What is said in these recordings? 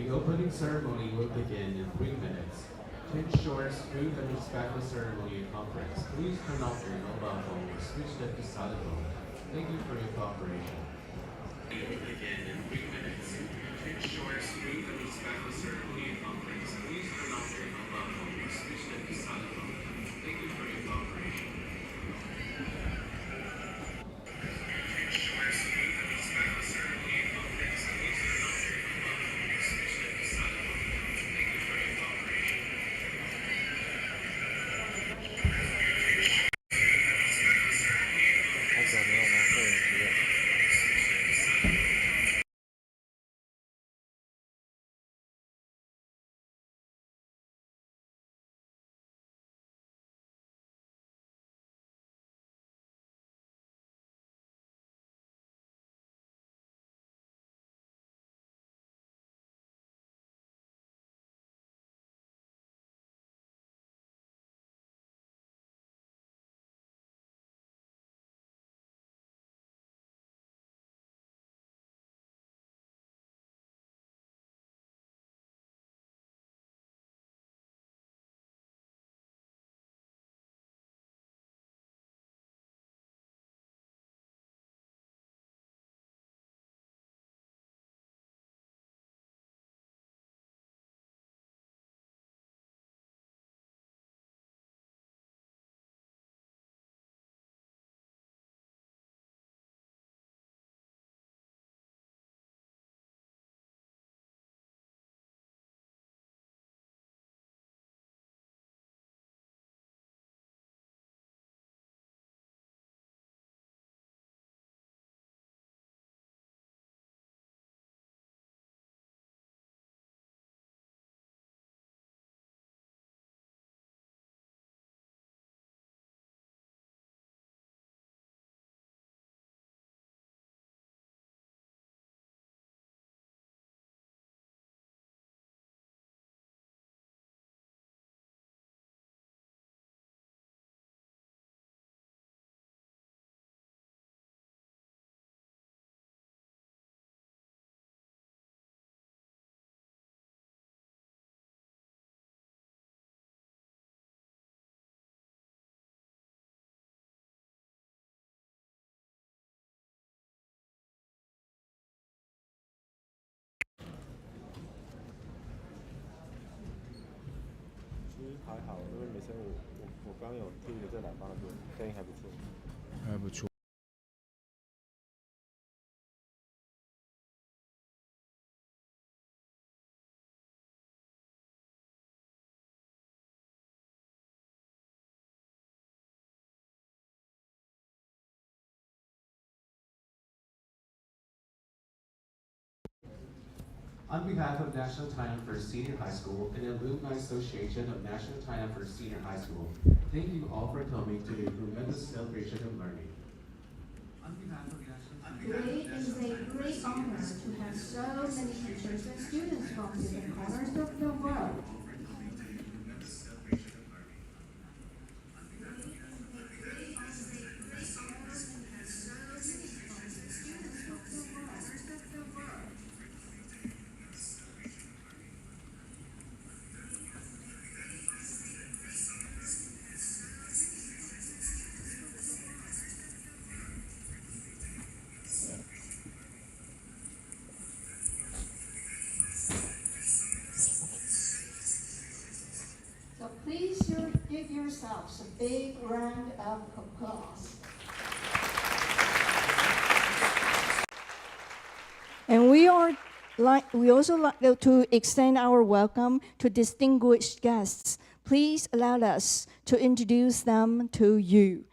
The opening ceremony will begin in 3 minutes. To ensure a smooth and respectful ceremony and conference, please turn off your mobile phone or switch them to silent mode. Thank you for your cooperation. It will begin in 3 minutes. To ensure a smooth and respectful ceremony and conference, please turn off your mobile phone or switch them to silent mode. Thank you for your cooperation. On behalf of National Taiwan for Senior High School and the Alumni Association of National Taiwan for Senior High School, thank you all for coming to the tremendous celebration of learning. On behalf of Today is a great honor to have so many teachers and students from different corners of the world. So please give yourselves a big round of applause. And we also like to extend our welcome to distinguished guests. Please allow us to introduce them to you.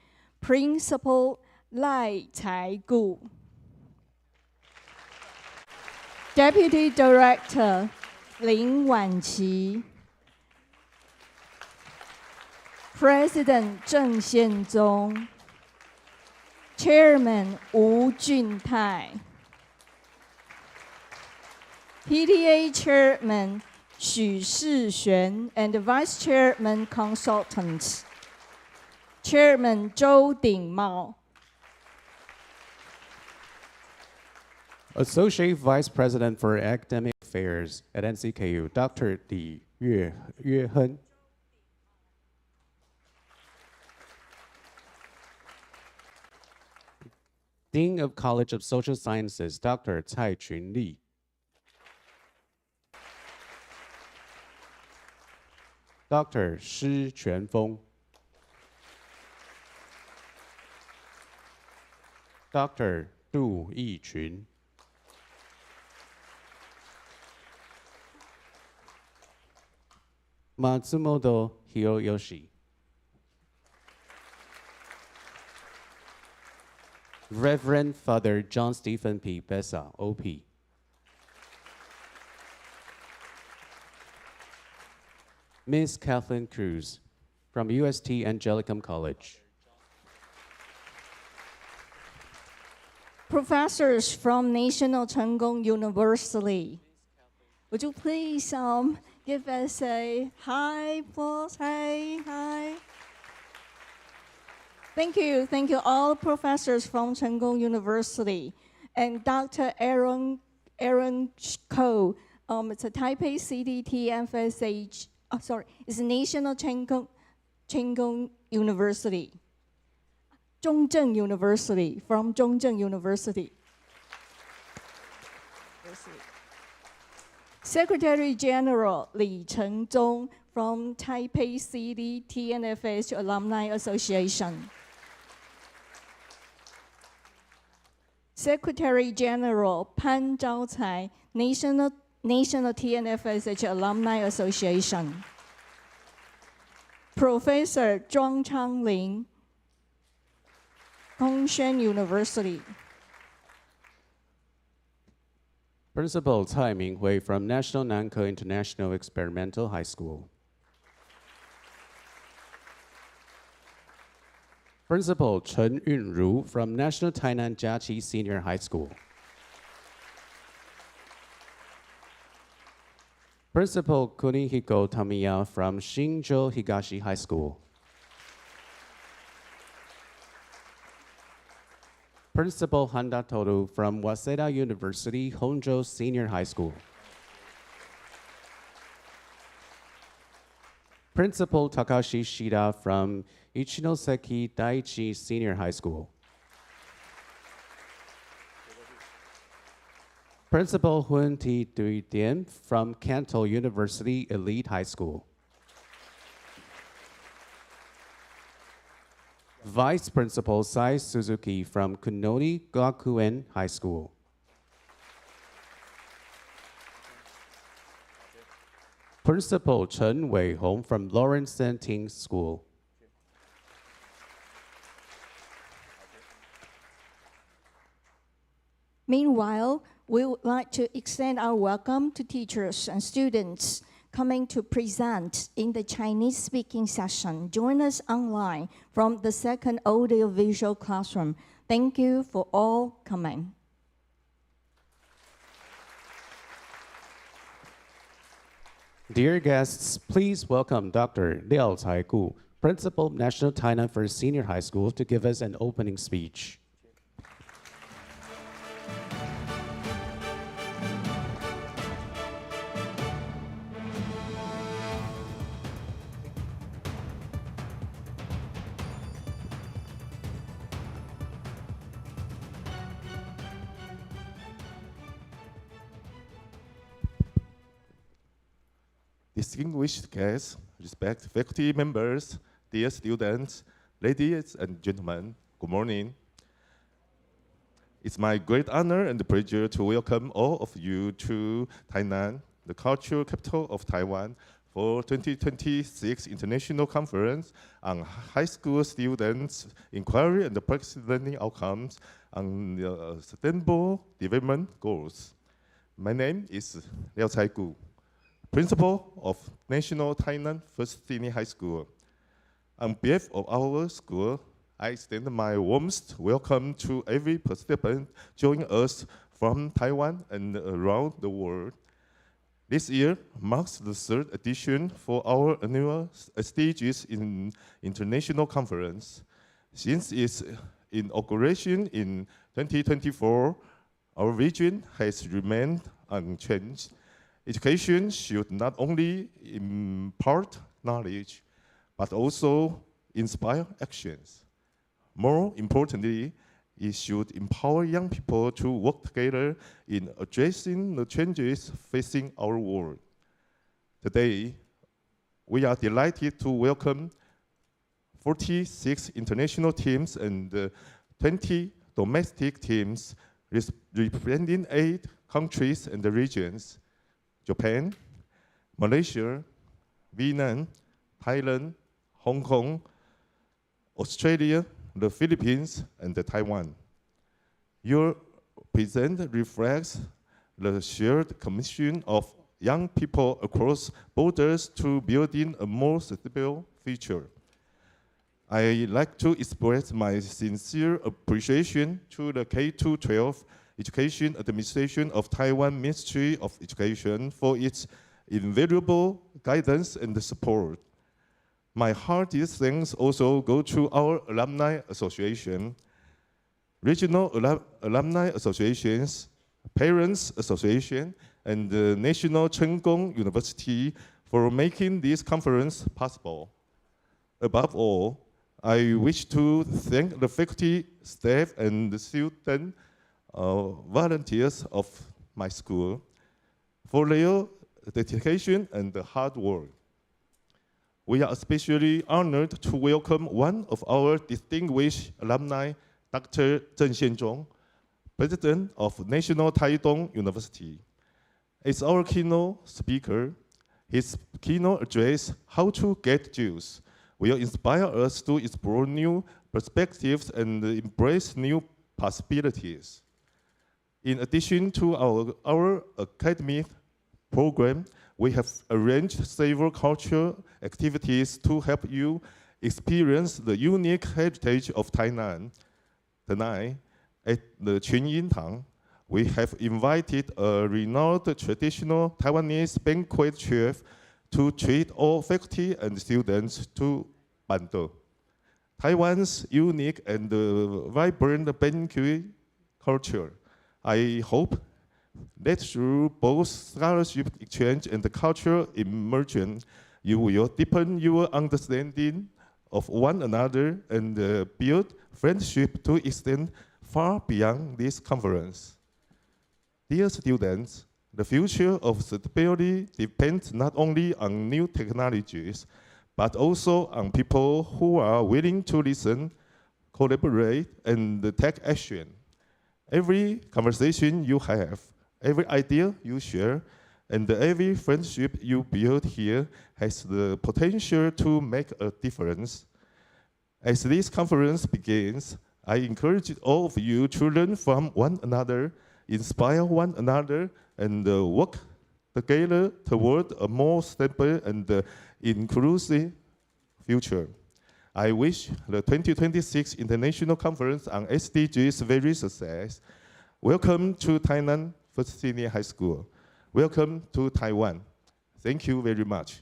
Principal Lai Cai-gu, Deputy Director Lin Wanqi, President Zheng Xianzong, Chairman Wu Juntai, PTA Chairman Xu Shixuan and Vice Chairman Consultants, Chairman Zhou Dingmao, Associate Vice President for Academic Affairs at NCKU, Dr. Li Yueheng. Dean of College of Social Sciences, Dr. Taitung Li. Dr. Shi Quanfeng. Dr. Du Yiqun. Matsumoto Hiroyoshi. Reverend Father John Stephen P. Bessa, OP. Miss Kathleen Cruz from UST Angelicum College. Professors from National Cheng-Tzong University. Would you please give us a hi, please? Hi. Thank you all professors from Cheng-Tzong University. And Dr. Aaron Ko, it's a Taipei CDT FSH, it's National Cheng-Tzong University. Zhongzheng University, from Zhongzheng University. Secretary General Li Sheng-Tzong from Taipei City TNFH Alumni Association. Secretary General Pan Zhaocai, National TNFSH Alumni Association. Professor Zhuang Changling, Tongshan University. Principal Cai Minghui from National Nanke International Experimental High School. Principal Chen Yunru from National Tainan Jiaqi Senior High School. Principal Kunihiko Tamiya from Shinjo Higashi High School. Principal Handa Toru from Waseda University Honjo Senior High School. Principal Takashi Shida from Ichinoseki Daiichi Senior High School. Principal Hun T. Dui Dian from Kanto University Elite High School. Vice Principal Sai Suzuki from Kunoni Gakuen High School. Principal Chen Wei-hong from Lawrence Senting School. Meanwhile, we would like to extend our welcome to teachers and students coming to present in the Chinese-speaking session. Join us online from the second audio-visual classroom. Thank you for all coming. Dear guests, please welcome Dr. Liao Caigu, Principal, National Tainan First Senior High School, to give us an opening speech. Distinguished guests, respected faculty members, dear students, ladies and gentlemen, good morning. It's my great honor and pleasure to welcome all of you to Tainan, the cultural capital of Taiwan, for 2026 International Conference on High School Students' Inquiry and Practice Learning Outcomes on Sustainable Development Goals. My name is Liao Caigu, Principal of National Tainan First Senior High School. On behalf of our school, I extend my warmest welcome to every participant joining us from Taiwan and around the world. This year marks the third edition for our annual SDGs in International Conference. Since its inauguration in 2024, our vision has remained unchanged. Education should not only impart knowledge, but also inspire actions. More importantly, it should empower young people to work together in addressing the changes facing our world. Today, we are delighted to welcome 46 international teams and 20 domestic teams representing 8 countries and regions: Japan, Malaysia, Vietnam, Thailand, Hong Kong, Australia, the Philippines, and Taiwan. Your presence reflects the shared commitment of young people across borders to building a more sustainable future. I'd like to express my sincere appreciation to the K-12 Education Administration of Taiwan Ministry of Education for its invaluable guidance and support. My heartiest thanks also go to our Alumni Association, Regional Alumni Associations, Parents Association, and the National Sheng-Tzong University for making this conference possible. Above all, I wish to thank the faculty, staff, and the student volunteers of my school for their dedication and hard work. We are especially honored to welcome one of our distinguished alumni, Dr. Sheng-Tzong, President of National Taitung University. As our keynote speaker, his keynote address, How to Get Juice, will inspire us to explore new perspectives and embrace new possibilities. In addition to our academic program, we have arranged several cultural activities to help you experience the unique heritage of Tainan. Tonight, at the CHENG, we have invited a renowned traditional Taiwanese banquet chef to treat all faculty and students to bando, Taiwan's unique and vibrant banquet culture. I hope that through both scholarship exchange and cultural immersion, you will deepen your understanding of one another and build friendship to extend far beyond this conference. Dear students, the future of sustainability depends not only on new technologies, but also on people who are willing to listen, collaborate, and take action. Every conversation you have, every idea you share, and every friendship you build here has the potential to make a difference. As this conference begins, I encourage all of you to learn from one another, inspire one another, and work together toward a more stable and inclusive future. I wish the 2026 International Conference on SDGs very success. Welcome to Tainan First Senior High School. Welcome to Taiwan. Thank you very much.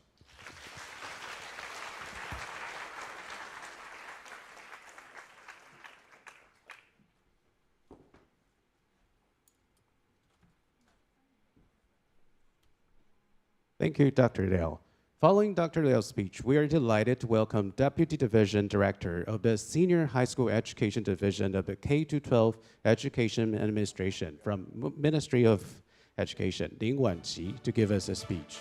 Thank you, Dr. Liao. Following Dr. Liao's speech, we are delighted to welcome Deputy Division Director of the Senior High School Education Division of the K-12 Education Administration from Ministry of Education, Lin Wanqi, to give us a speech.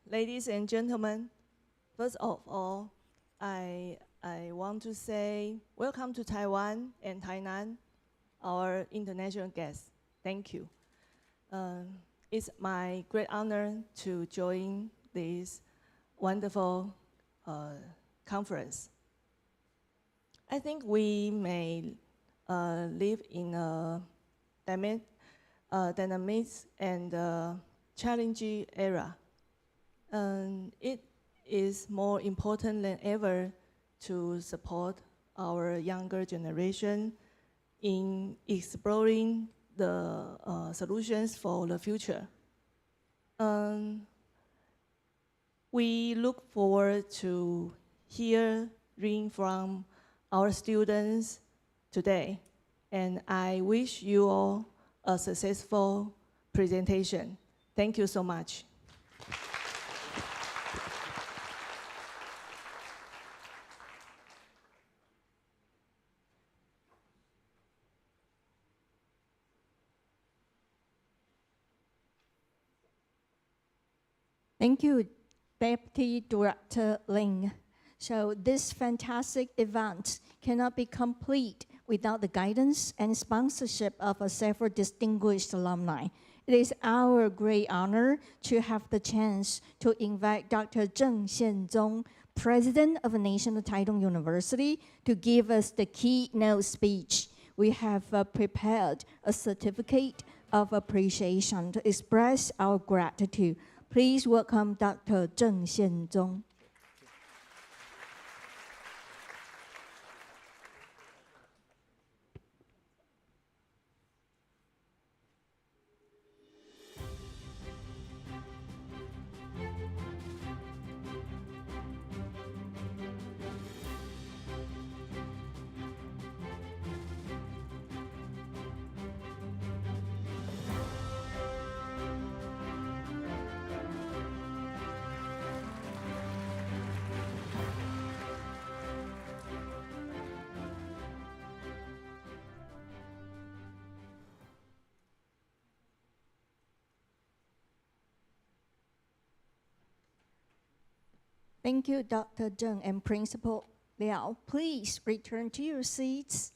Ladies and gentlemen, first of all, I want to say welcome to Taiwan and Tainan, our international guests. Thank you. It's my great honor to join this wonderful conference. I think we may live in a dynamic and challenging era. It is more important than ever to support our younger generation in exploring the solutions for the future. We look forward to hearing from our students today, and I wish you all a successful presentation. Thank you so much. Thank you, Deputy Director Ling. So this fantastic event cannot be complete without the guidance and sponsorship of several distinguished alumni. It is our great honor to have the chance to invite Dr. Sheng-Tzong, President of National Taitung University, to give us the keynote speech. We have prepared a certificate of appreciation to express our gratitude. Please welcome Dr. Sheng-Tzong. Thank you, Dr. Zheng and Principal Liao. Please return to your seats.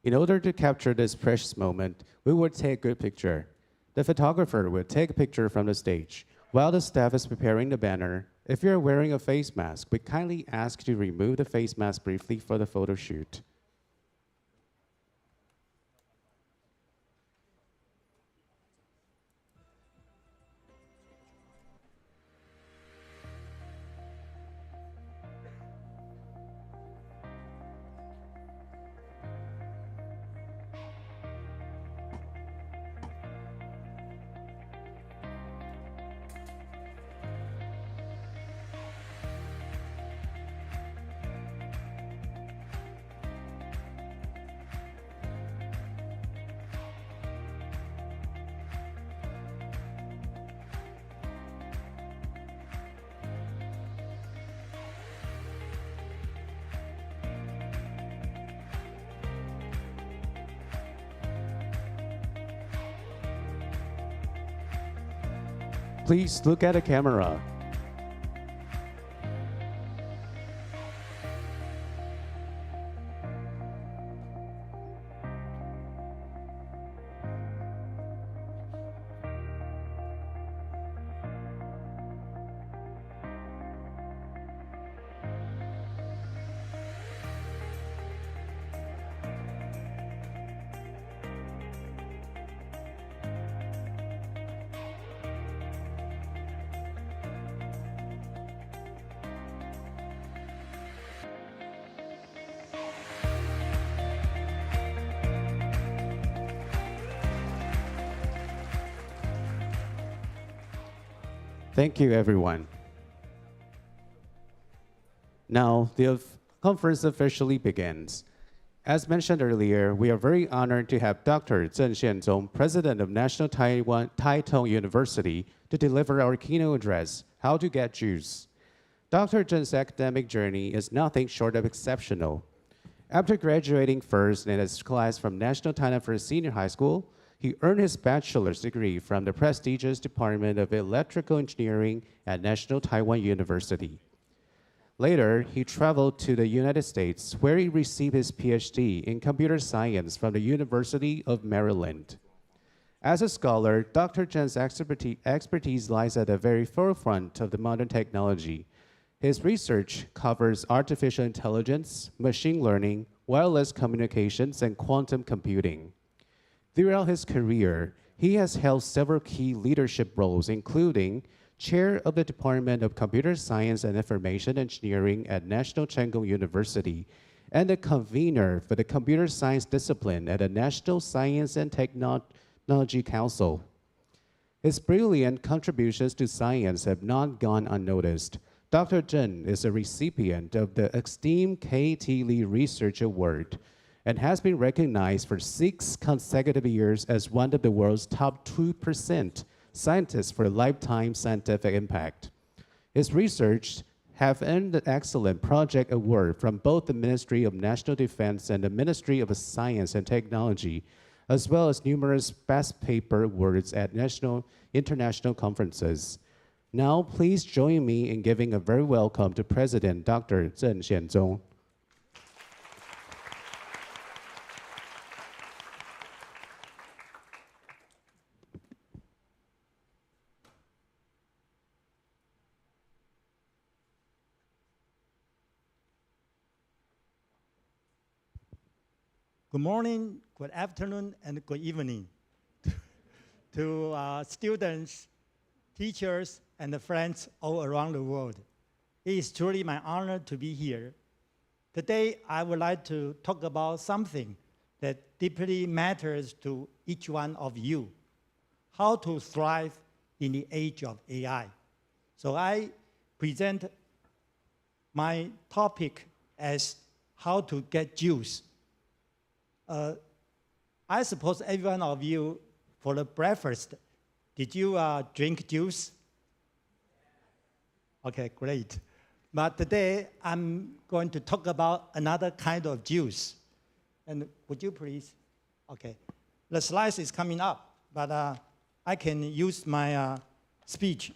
In order to capture this precious moment, we will take a good picture. The photographer will take a picture from the stage. While the staff is preparing the banner, if you're wearing a face mask, we kindly ask you to remove the face mask briefly for the photo shoot. Please look at the camera. Thank you, everyone. Now, the conference officially begins. As mentioned earlier, we are very honored to have Dr. Sheng-Tzong, President of National Taitung University, to deliver our keynote address, How to Get Juice. Dr. Zheng's academic journey is nothing short of exceptional. After graduating first in his class from National Taiwan First Senior High School, he earned his bachelor's degree from the prestigious Department of Electrical Engineering at National Taiwan University. Later, he traveled to the United States, where he received his PhD in computer science from the University of Maryland. As a scholar, Dr. Zheng's expertise lies at the very forefront of the modern technology. His research covers artificial intelligence, machine learning, wireless communications, and quantum computing. Throughout his career, he has held several key leadership roles, including Chair of the Department of Computer Science and Information Engineering at National CHENG University, and the convener for the Computer Science discipline at the National Science and Technology Council. His brilliant contributions to science have not gone unnoticed. Dr. Zheng is a recipient of the esteemed K.T. Lee Research Award and has been recognized for 6 consecutive years as one of the world's top 2% scientists for lifetime scientific impact. His research have earned an excellent project award from both the Ministry of National Defense and the Ministry of Science and Technology, as well as numerous best paper awards at national, international conferences. Now, please join me in giving a very welcome to President Dr. Zheng Sheng-Tzong. Good morning, good afternoon, and good evening to students, teachers, and friends all around the world. It is truly my honor to be here. Today, I would like to talk about something that deeply matters to each one of you, how to thrive in the age of AI. So I present my topic as how to get juice. I suppose every one of you, for the breakfast, did you drink juice? Okay, great. But today, I'm going to talk about another kind of juice. And would you please? Okay. The slides is coming up, but I can use my speech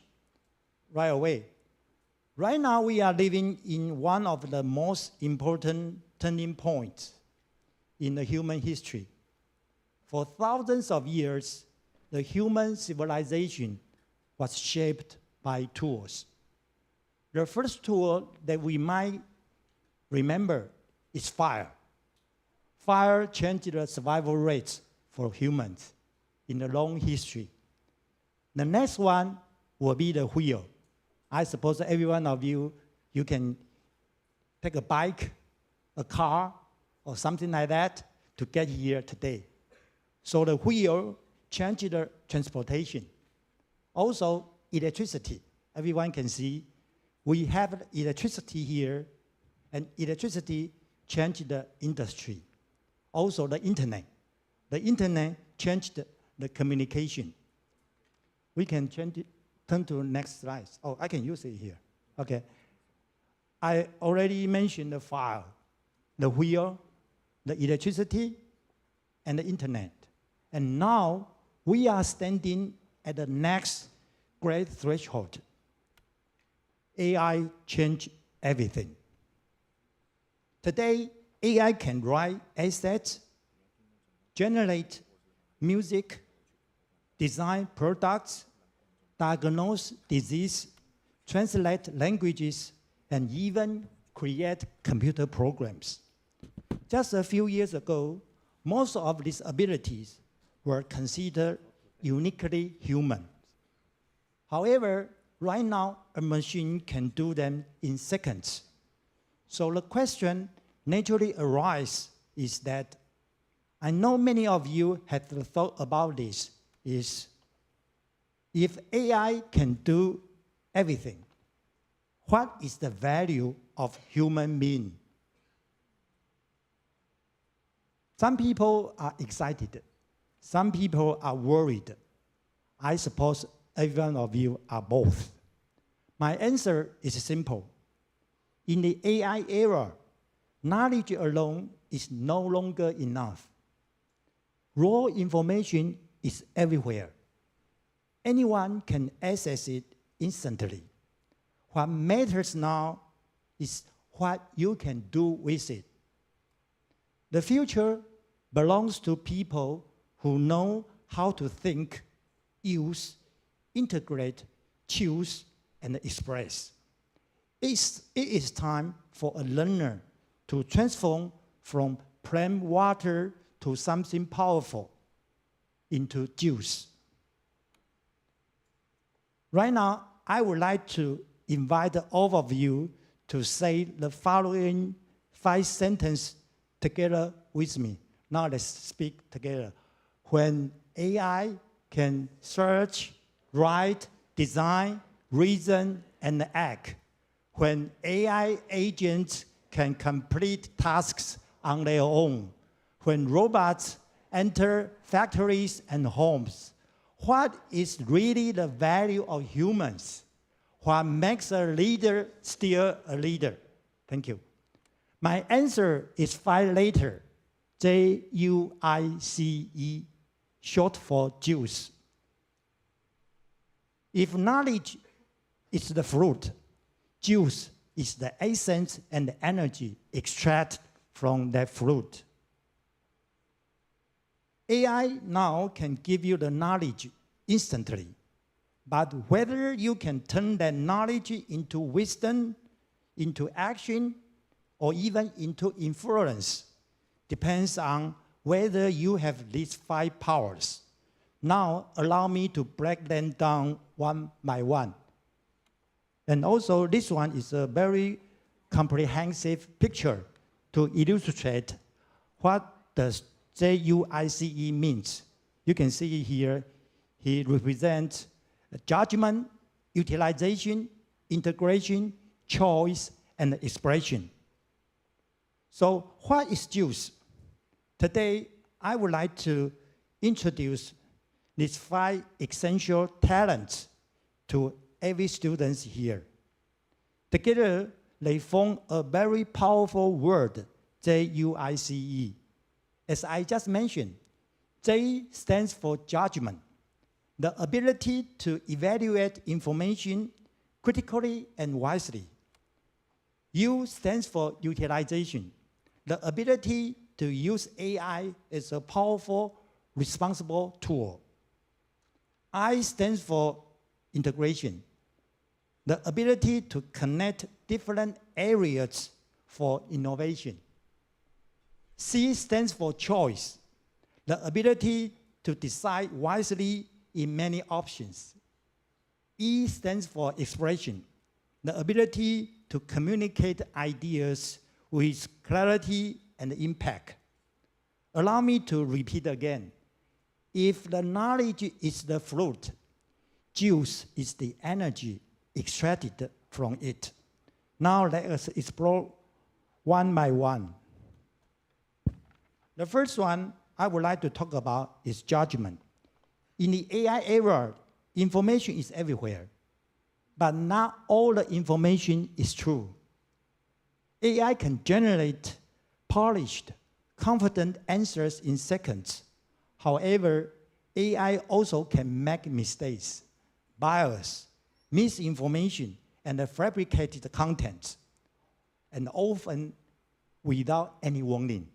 right away. Right now, we are living in one of the most important turning points in the human history. For thousands of years, the human civilization was shaped by tools. The first tool that we might remember is fire. Fire changed the survival rates for humans in the long history. The next one will be the wheel. I suppose every one of you can take a bike, a car, or something like that to get here today. So the wheel changed the transportation. Also, electricity. Everyone can see we have electricity here, and electricity changed the industry. Also, the internet. The internet changed the communication. We can change it, turn to the next slide. Oh, I can use it here. Okay. I already mentioned the fire, the wheel, the electricity, and the internet. And now we are standing at the next great threshold. AI changed everything. Today, AI can write essays, generate music, design products, diagnose disease, translate languages, and even create computer programs. Just a few years ago, most of these abilities were considered uniquely human. However, right now, a machine can do them in seconds. So the question naturally arises is that I know many of you have thought about this, is if AI can do everything, what is the value of human being? Some people are excited. Some people are worried. I suppose every one of you are both. My answer is simple. In the AI era, knowledge alone is no longer enough. Raw information is everywhere. Anyone can access it instantly. What matters now is what you can do with it. The future belongs to people who know how to think, use, integrate, choose, and express. It is time for a learner to transform from plain water to something powerful, into juice. Right now, I would like to invite all of you to say the following 5 sentences together with me. Now let's speak together. When AI can search, write, design, reason, and act when AI agents can complete tasks on their own, when robots enter factories and homes? What is really the value of humans? What makes a leader still a leader? Thank you. My answer is 5 letters, J-U-I-C-E, short for juice. If knowledge is the fruit, juice is the essence and the energy extracted from that fruit. AI now can give you the knowledge instantly, but whether you can turn that knowledge into wisdom, into action, or even into influence depends on whether you have these 5 powers. Now, allow me to break them down one by one. And also, this one is a very comprehensive picture to illustrate what does J-U-I-C-E means. You can see here, he represents judgment, utilization, integration, choice, and expression. So what is juice? Today, I would like to introduce these 5 essential talents to every student here. Together, they form a very powerful word, J-U-I-C-E. As I just mentioned, J stands for judgment, the ability to evaluate information critically and wisely. U stands for utilization, the ability to use AI as a powerful, responsible tool. I stands for integration, the ability to connect different areas for innovation. C stands for choice, the ability to decide wisely in many options. E stands for expression, the ability to communicate ideas with clarity and impact. Allow me to repeat again. If the knowledge is the fruit, juice is the energy extracted from it. Now let us explore one by one. The first one I would like to talk about is judgment. In the AI era, information is everywhere, but not all the information is true. AI can generate polished, confident answers in seconds. However, AI also can make mistakes, bias, misinformation, and fabricated content, and often without any warning.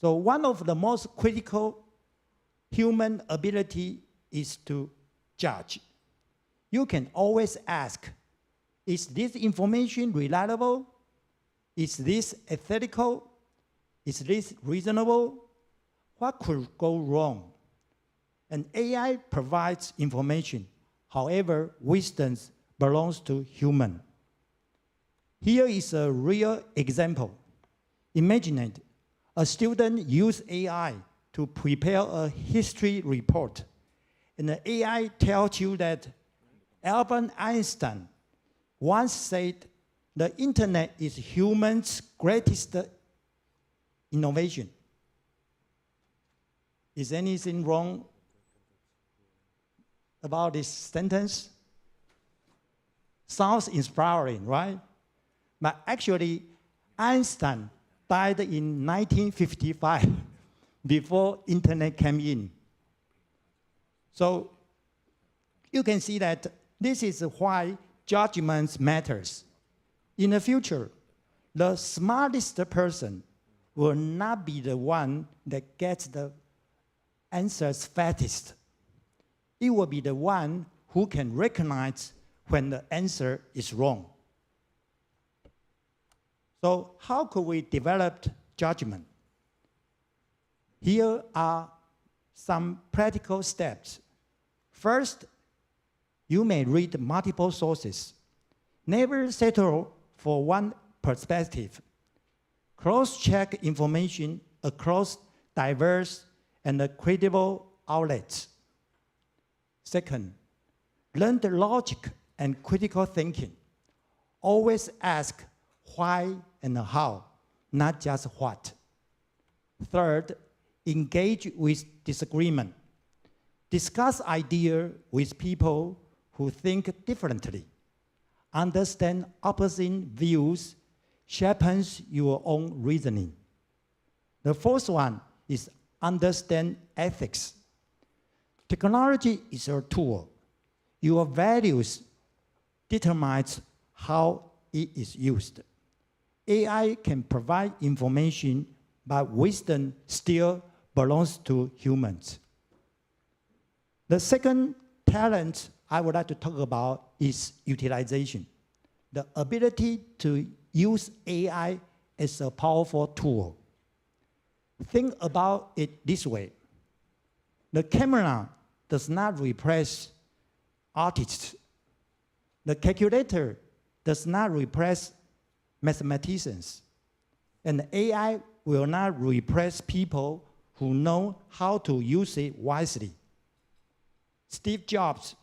So one of the most critical human ability is to judge. You can always ask, is this information reliable? Is this ethical? Is this reasonable? What could go wrong? And AI provides information. However, wisdom belongs to human. Here is a real example. Imagine it. A student used AI to prepare a history report. And the AI tells you that Albert Einstein once said, the internet is human's greatest innovation. Is anything wrong about this sentence? Sounds inspiring, right? But actually, Einstein died in 1955, before internet came in. So you can see that this is why judgment matters. In the future, the smartest person will not be the one that gets the answers fastest. It will be the one who can recognize when the answer is wrong. So how could we develop judgment? Here are some practical steps. First, you may read multiple sources. Never settle for one perspective. Cross-check information across diverse and credible outlets. Second, Learn the logic and critical thinking. Always ask why and how, not just what. Third, engage with disagreement. Discuss ideas with people who think differently. Understand opposing views sharpens your own reasoning. The fourth one is understand ethics. Technology is a tool. Your values determines how it is used. AI can provide information, but wisdom still belongs to humans. The second talent I would like to talk about is utilization. The ability to use AI as a powerful tool. Think about it this way. The camera does not replace artists. The calculator does not replace mathematicians. And AI will not replace people who know how to use it wisely. Steve Jobs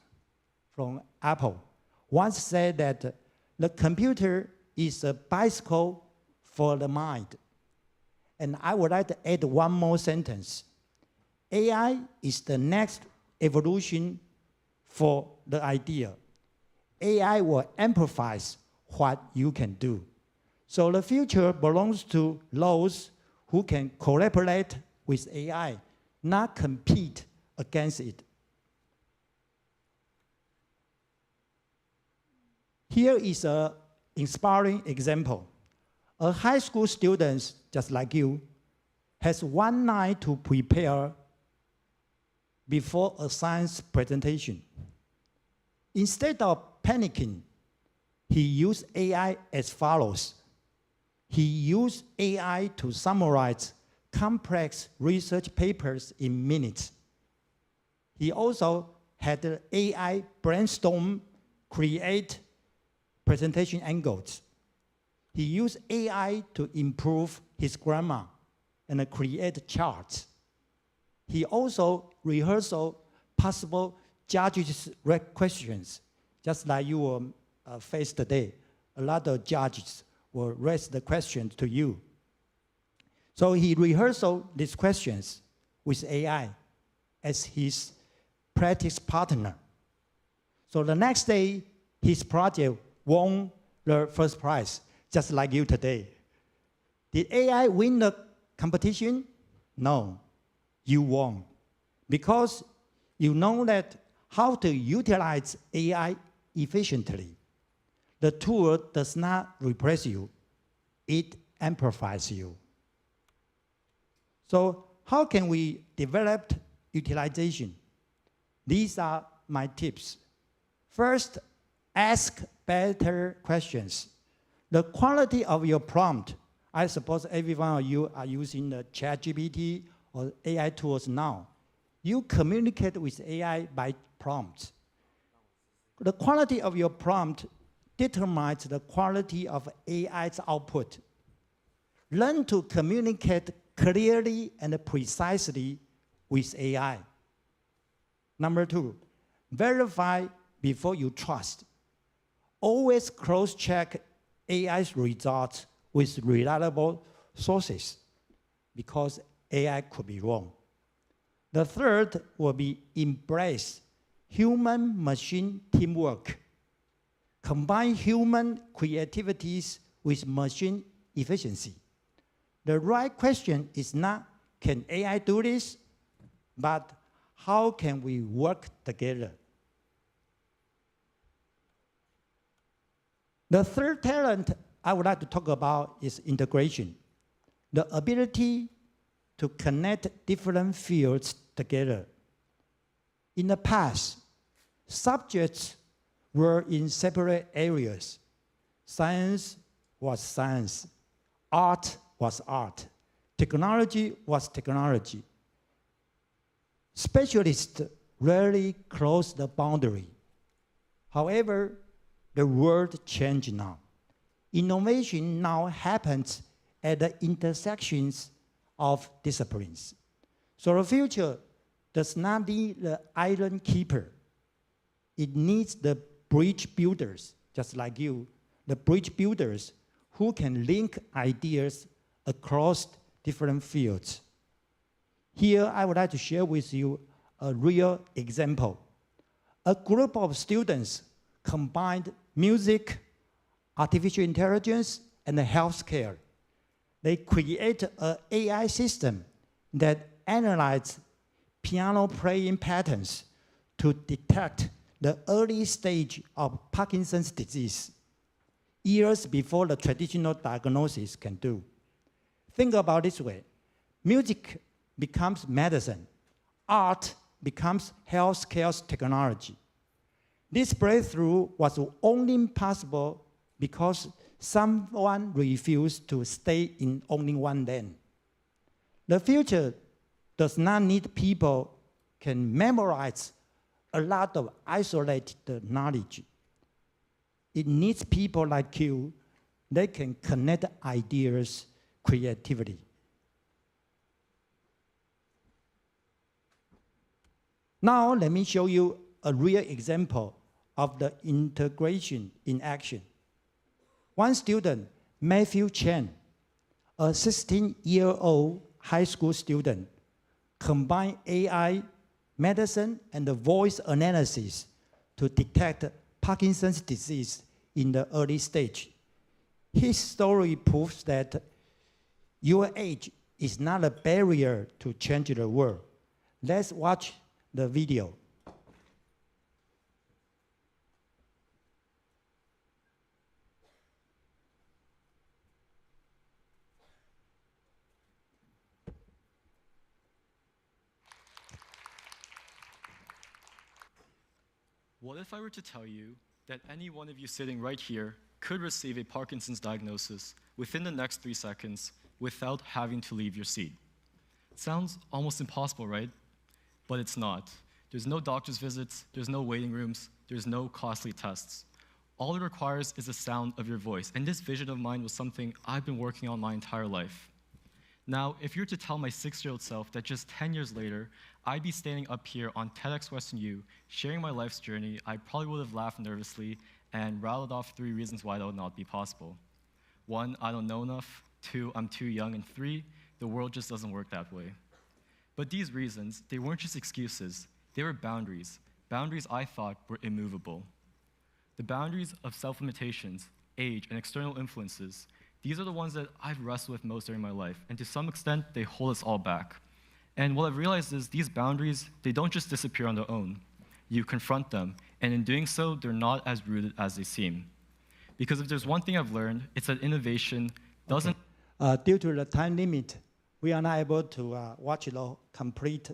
from Apple once said that the computer is a bicycle for the mind. And I would like to add one more sentence. AI is the next evolution for the idea. AI will amplify what you can do. So the future belongs to those who can collaborate with AI, not compete against it. Here is an inspiring example. A high school student, just like you, has one night to prepare before a science presentation. Instead of panicking, he used AI as follows. He used AI to summarize complex research papers in minutes. He also had the AI brainstorm create presentation angles. He used AI to improve his grammar and create charts. He also rehearsed possible judges' questions, just like you will face today. A lot of judges will raise the questions to you. So he rehearsed these questions with AI as his practice partner. So the next day, his project won the first prize, just like you today. Did AI win the competition? No, you won. Because you know that how to utilize AI efficiently. The tool does not replace you, it amplifies you. So how can we develop utilization? These are my tips. First, ask better questions. The quality of your prompt, I suppose every one of you are using the ChatGPT or AI tools now. You communicate with AI by prompts. The quality of your prompt determines the quality of AI's output. Learn to communicate clearly and precisely with AI. Number two, verify before you trust. Always cross-check AI's results with reliable sources because AI could be wrong. The third will be embrace human-machine teamwork. Combine human creativities with machine efficiency. The right question is not, can AI do this? But how can we work together? The third talent I would like to talk about is integration. The ability to connect different fields together. In the past, subjects were in separate areas. Science was science. Art was art. Technology was technology. Specialists rarely cross the boundary. However, the world changed now. Innovation now happens at the intersections of disciplines. So the future does not need the island keeper. it needs the bridge builders, just like you, the bridge builders who can link ideas across different fields. Here, I would like to share with you a real example. A group of students combined music, artificial intelligence, and healthcare. They create an AI system that analyzes piano playing patterns to detect the early stage of Parkinson's disease, years before the traditional diagnosis can do. Think about it this way. Music becomes medicine. Art becomes healthcare technology. This breakthrough was only possible because someone refused to stay in only one lane. The future does not need people can memorize a lot of isolated knowledge. It needs people like you that can connect ideas, creativity. Now let me show you a real example of the integration in action. One student, Matthew Chen, a 16-year-old high school student, combined AI, medicine, and the voice analysis to detect Parkinson's disease in the early stage. His story proves that your age is not a barrier to change the world. Let's watch the video. What if I were to tell you that any one of you sitting right here could receive a Parkinson's diagnosis within the next 3 seconds without having to leave your seat? It sounds almost impossible, right? But it's not. There's no doctor's visits, there's no waiting rooms, there's no costly tests. All it requires is the sound of your voice, and this vision of mine was something I've been working on my entire life. Now, if you were to tell my 6-year-old self that just 10 years later, I'd be standing up here on TEDx Western U, sharing my life's journey, I probably would have laughed nervously and rattled off 3 reasons why that would not be possible. 1, I don't know enough. 2, I'm too young. And 3, the world just doesn't work that way. But these reasons, they weren't just excuses, they were boundaries. Boundaries I thought were immovable. The boundaries of self-limitations, age, and external influences, these are the ones that I've wrestled with most during my life, and to some extent, they hold us all back. And what I've realized is these boundaries, they don't just disappear on their own. You confront them, and in doing so, they're not as rooted as they seem. Because if there's one thing I've learned, it's that innovation doesn't... Due to the time limit, we are not able to watch the complete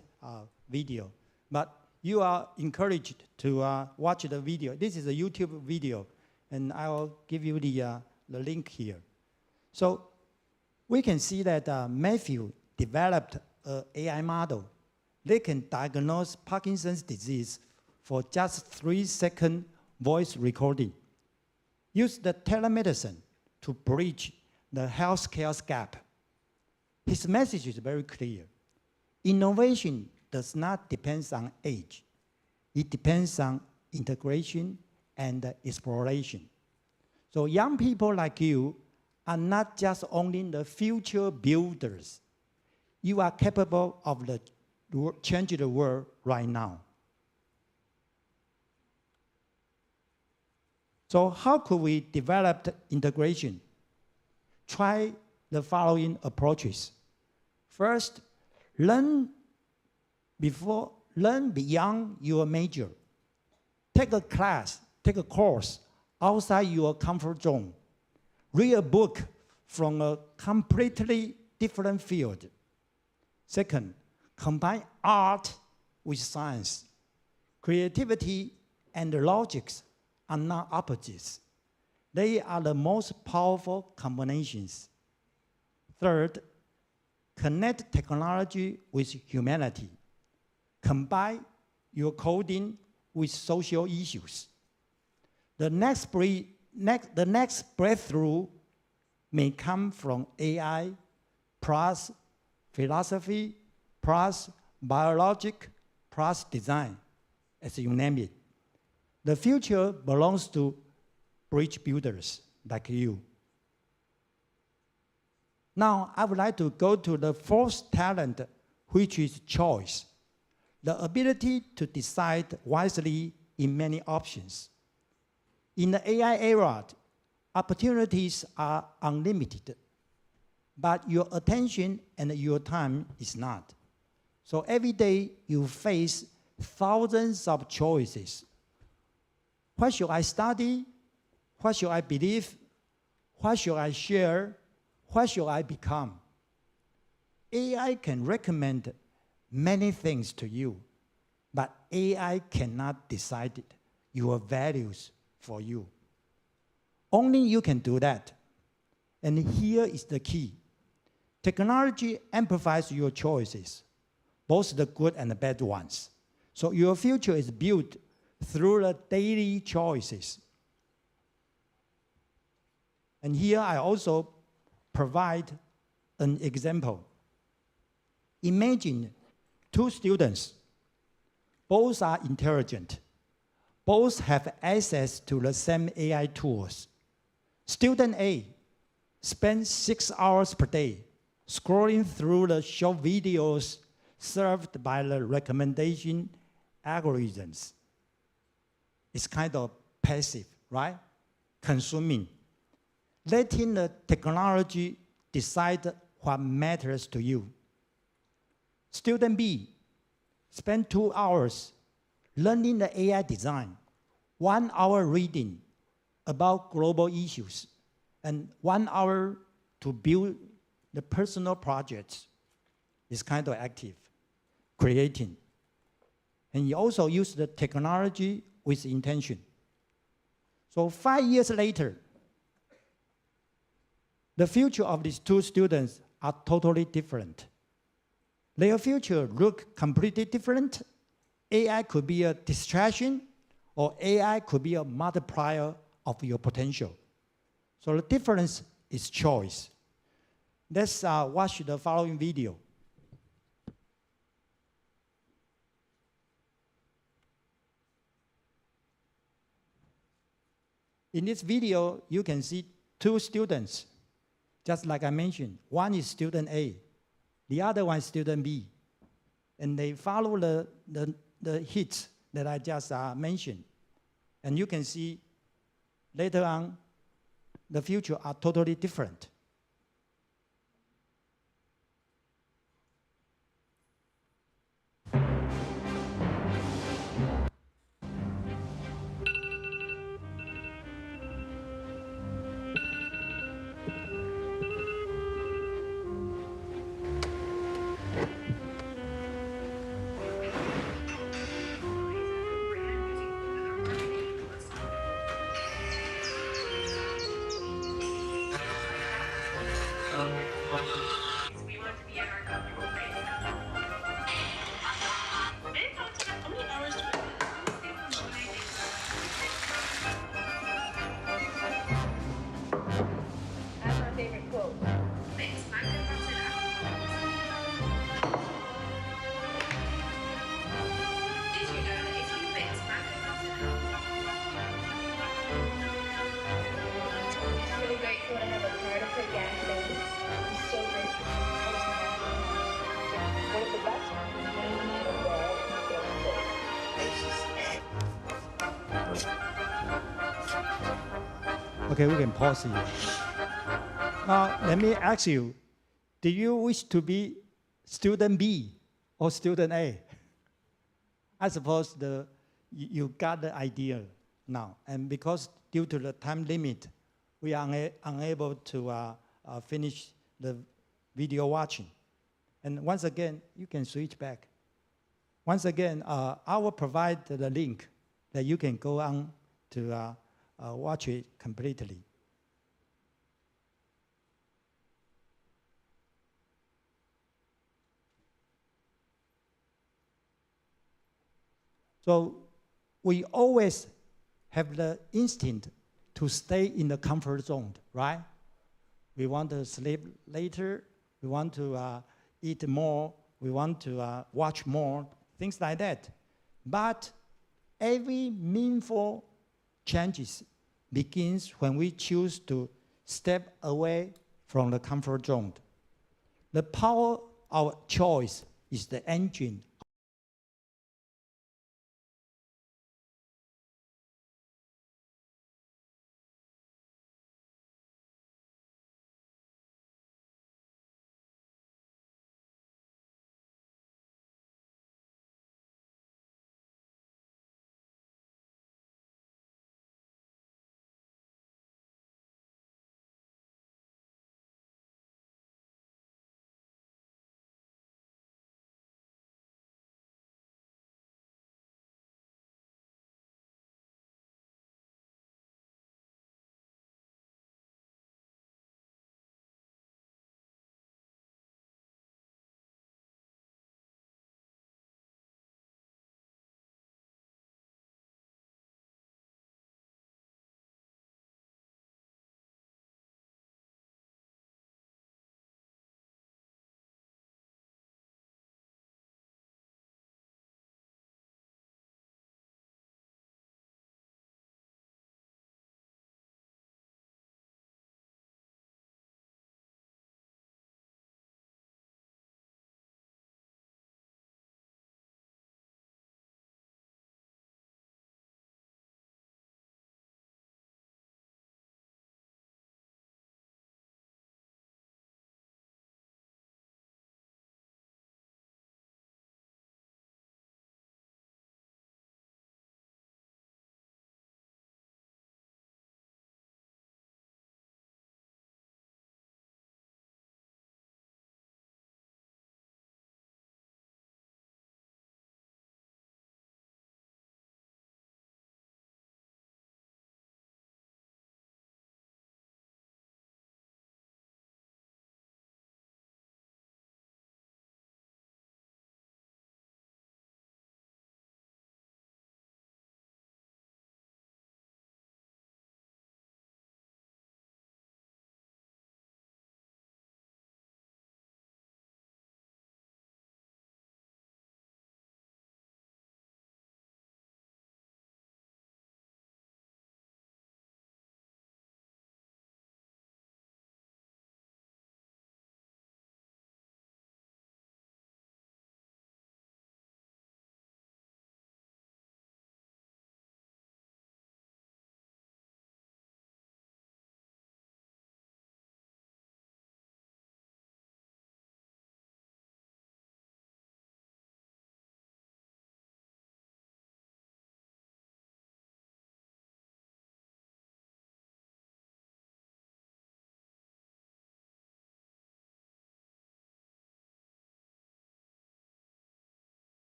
video. But you are encouraged to watch the video. This is a YouTube video, and I will give you the link here. So we can see that Matthew developed an AI model. They can diagnose Parkinson's disease for just 3-second voice recording. Use the telemedicine to bridge the healthcare gap. His message is very clear. Innovation does not depend on age. It depends on integration and exploration. So young people like you are not just only the future builders. You are capable of changing the world right now. So how could we develop integration? Try the following approaches. First, learn beyond your major. Take a class, take a course outside your comfort zone. Read a book from a completely different field. Second, combine art with science. Creativity and logics are not opposites. They are the most powerful combinations. Third, connect technology with humanity. Combine your coding with social issues. The next breakthrough may come from AI plus philosophy plus biologic plus design, as you name it. The future belongs to bridge builders like you. Now, I would like to go to the fourth talent, which is choice. The ability to decide wisely in many options. In the AI era, opportunities are unlimited, but your attention and your time is not. So every day you face thousands of choices. What should I study? What should I believe? What should I share? What should I become? AI can recommend many things to you, but AI cannot decide your values for you. Only you can do that. And here is the key. Technology amplifies your choices, both the good and the bad ones. So your future is built through the daily choices. And here I also provide an example. Imagine two students. Both are intelligent. Both have access to the same AI tools. Student A spends 6 hours per day scrolling through the short videos served by the recommendation algorithms. It's kind of passive, right? Consuming. Letting the technology decide what matters to you. Student B spend 2 hours learning the AI design, 1 hour reading about global issues, and 1 hour to build the personal projects. It's kind of active, creating. And you also use the technology with intention. So 5 years later, the future of these two students are totally different. Their future look completely different. AI could be a distraction, or AI could be a multiplier of your potential. So the difference is choice. Let's watch the following video. In this video, you can see two students. Just like I mentioned, one is student A, the other one is student B. And they follow the hits that I just mentioned. And you can see later on, the future are totally different. We want to be at our comfortable place. How many hours do we That's my favorite quote. Thanks, Mike. Did you know that if you mix mac and I'm so grateful to have a part of her gang today. I'm so grateful. One of the best women in the world. Okay, we can pause here. Now, let me ask you, do you wish to be student B or student A? I suppose you got the idea now. And because due to the time limit, we are unable to finish the video watching. And once again, you can switch back. Once again, I will provide the link that you can go on to watch it completely. So we always have the instinct to stay in the comfort zone, right? We want to sleep later, we want to eat more, we want to watch more, things like that. But every meaningful changes begins when we choose to step away from the comfort zone. The power of choice is the engine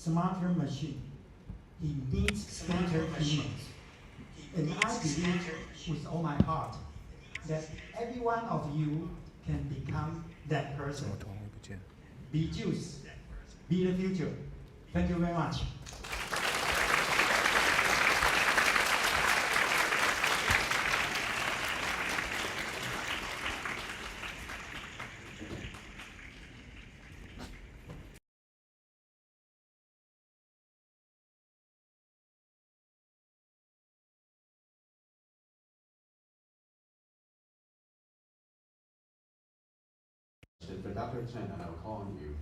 smarter machine. He needs smarter humans. And I believe with all my heart that every one of you can become that person. Be Jews. Be the future. Thank you very much. For Dr. Chen, and I'll call on you.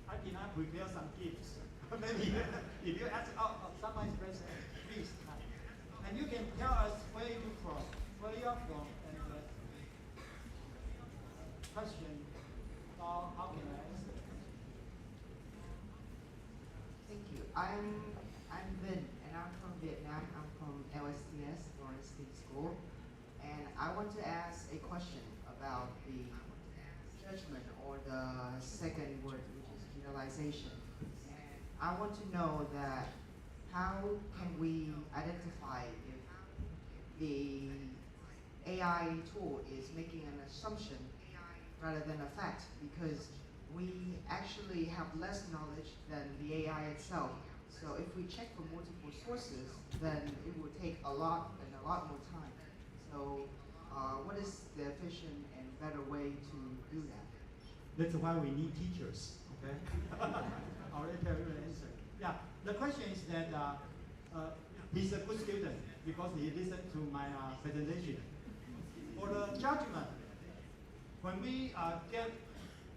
I did not prepare some gifts. Maybe if you ask someone is present, please. And you can tell us where you're from, and question, how can I answer? Thank you. I'm Vin, and I'm from Vietnam. I'm from LSTS, Lawrence State School, and I want to ask a question about the judgment or the second word, which is generalization. And I want to know that how can we identify if the AI tool is making an assumption rather than a fact, because we actually have less knowledge than the AI itself. So if we check for multiple sources, then it will take a lot more time. So what is the efficient and better way to do that? That's why we need teachers, okay? I already tell you the answer. Yeah, the question is that he's a good student because he listened to my presentation. For the judgment, when we get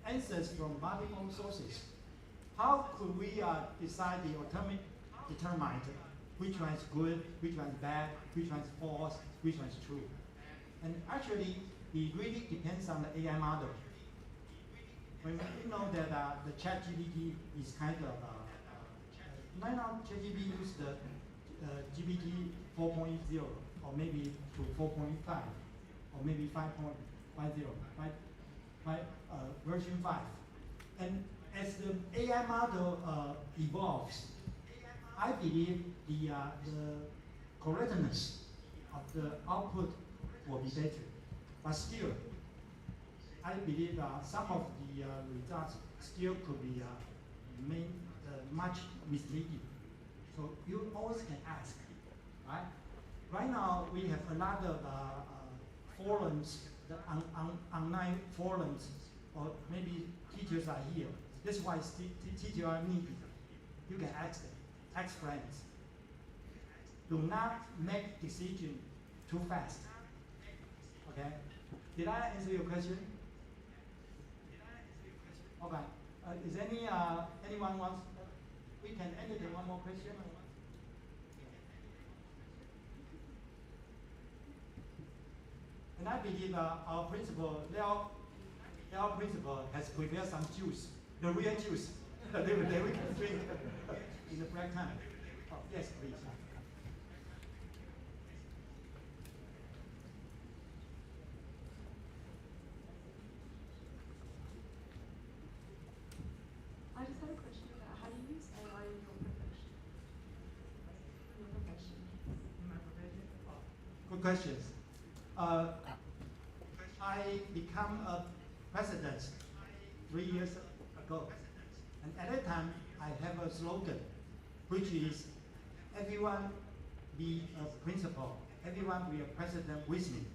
answers from multiple sources, how could we decide determine which one is good, which one is bad, which one is false, which one is true? And actually, it really depends on the AI model. When we know that the ChatGPT is kind of, right now ChatGPT uses the GPT 4.0 or maybe to 4.5 or maybe 5.50, version 5. And as the AI model evolves, I believe the correctness of the output will be better. But still, I believe some of the results still could be much misleading. So you always can ask, right? Right now, we have a lot of forums, the online forums, or maybe teachers are here. That's why teachers are needed. You can ask them, ask friends. Do not make decision too fast. Okay? Did I answer your question? Okay. Is anyone wants? We can entertain one more question. And I believe our principal, their principal, has prepared some juice, the real juice. they can drink in the break time. Oh, yes, please. I just had a question about how do you use AI in your profession? In my profession? Oh, good questions. I became a president 3 years ago. And at that time, I have a slogan, which is, everyone be a principal, everyone be a president with me.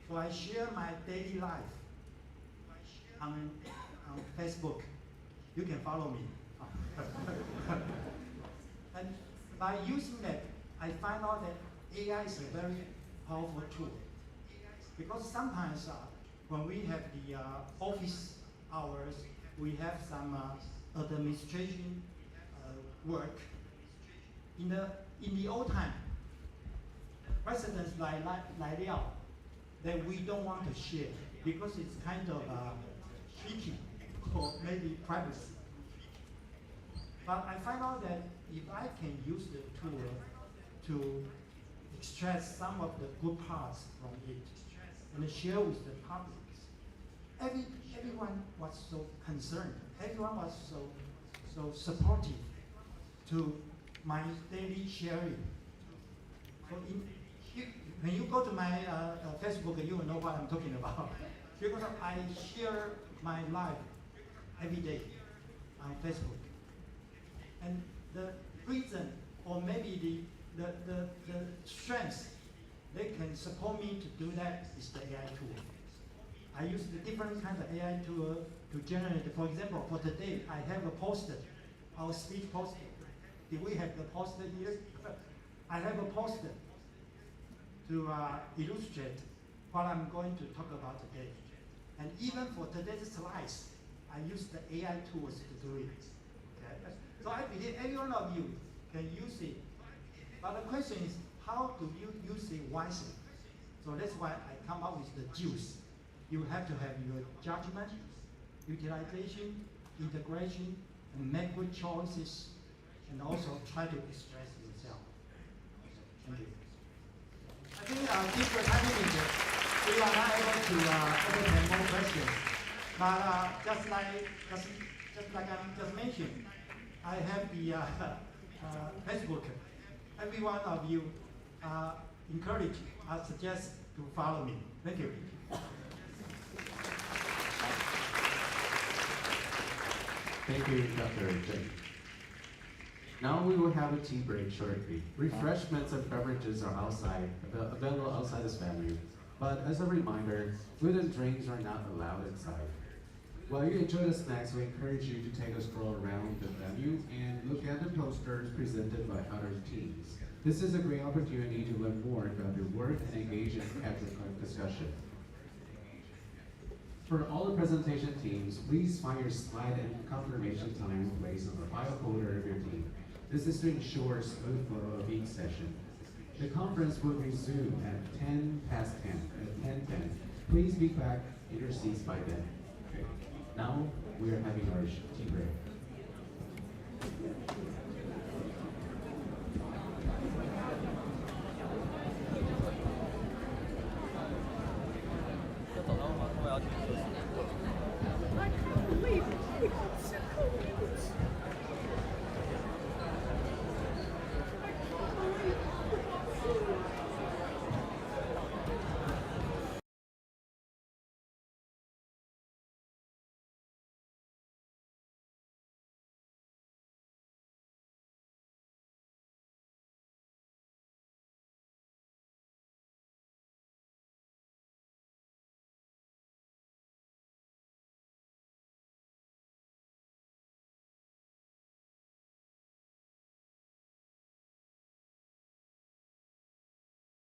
So I share my daily life on Facebook. You can follow me. And by using that, I find out that AI is a very powerful tool. Because sometimes when we have the office hours, we have some administration work. In the old time, presidents like Liao, that we don't want to share because it's kind of tricky or maybe privacy. But I find out that if I can use the tool to extract some of the good parts from it and share with the public, everyone was so concerned. Everyone was so supportive to my daily sharing. So when you go to my Facebook, you will know what I'm talking about. Because I share my life every day on Facebook. And the reason, or maybe the strength they can support me to do that is the AI tool. I use the different kind of AI tool to generate. For example, for today, I have a poster, our speech poster. Did we have the poster here? I have a poster to illustrate what I'm going to talk about today. And even for today's slides, I use the AI tools to do it. Okay? So I believe every one of you can use it. But the question is, how do you use it wisely? So that's why I come up with the juice. You have to have your judgment, utilization, integration, and make good choices, and also try to express yourself. Thank you. I think due to time limit, we are not able to entertain more questions. But just like I just mentioned, I have the Facebook. Every one of you encourage, I suggest to follow me. Thank you. Thank you, Dr. Cheng. Now we will have a tea break shortly. Refreshments and beverages are available outside this venue. But as a reminder, food and drinks are not allowed inside. While you enjoy the snacks, we encourage you to take a stroll around the venue and look at the posters presented by other teams. This is a great opportunity to learn more about your work and engage in casual discussion. For all the presentation teams, please find your slide and confirmation time and place on the file folder of your team. This is to ensure smooth flow of each session. The conference will resume at 10 past 10, at 10:10. Please be back in your seats by then. Okay. Now we are having our tea break.